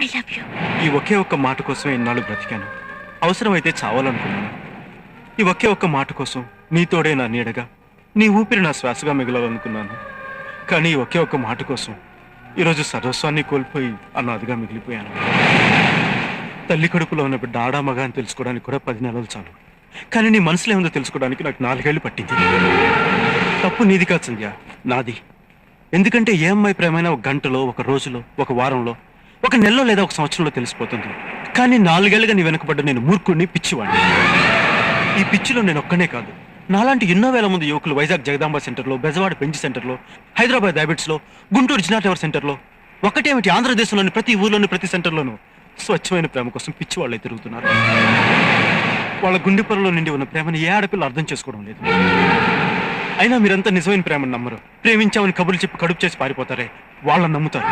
I love you. ఈ ఒకే ఒక్క మాట కోసమే ఇన్నాళ్ళు బ్రతికాను. అవసరమైతే చావాలనుకున్నాను. ఈ ఒకే ఒక్క మాట కోసం నీ తోడే నా నీడగా, నీ ఊపిరి నా శ్వాసగా మిగలాలనుకున్నాను. కానీ ఈ ఒకే ఒక్క మాట కోసం ఈరోజు సర్వస్వాన్ని కోల్పోయి అనాథగా మిగిలిపోయాను. తల్లి కడుపులో ఉన్న బిడ్డ ఆడా మగ అని తెలుసుకోవడానికి కూడా 10 నెలలు చాలు. కానీ నీ మనసులో ఏముందో తెలుసుకోవడానికి నాకు 4 ఏళ్ళు పట్టింది. తప్పు నీది కాదు సంధ్య, నాది. ఎందుకంటే ఏ అమ్మాయి ప్రేమైనా ఒక గంటలో, ఒక రోజులో, ఒక వారంలో, ఒక నెలలో లేదా ఒక సంవత్సరంలో తెలిసిపోతుంది. కానీ 4 ఏళ్ళుగా నీ వెనకబడ్డ నేను మూర్ఖుడిని, పిచ్చివాడిని. ఈ పిచ్చిలో నేను ఒక్కనే కాదు, నాలాంటి ఎన్నో వేల మంది యువకులు వైజాగ్ జగదాంబ సెంటర్లో, బెజవాడ బెంచ్ సెంటర్లో, హైదరాబాద్ హ్యాబిట్స్లో, గుంటూరు జినా టవర్ సెంటర్లో, ఒకటేమిటి ఆంధ్రదేశంలోని ప్రతి ఊర్లోని ప్రతి సెంటర్లోనూ స్వచ్ఛమైన ప్రేమ కోసం పిచ్చి వాళ్ళే తిరుగుతున్నారు. వాళ్ళ గుండె పొరలో నిండి ఉన్న ప్రేమని ఏ ఆడపిల్ల అర్థం చేసుకోవడం లేదు. అయినా మీరంతా నిజమైన ప్రేమను నమ్మరు. ప్రేమించామని కబుర్లు చెప్పి కడుపు చేసి పారిపోతారే, వాళ్ళని నమ్ముతారు.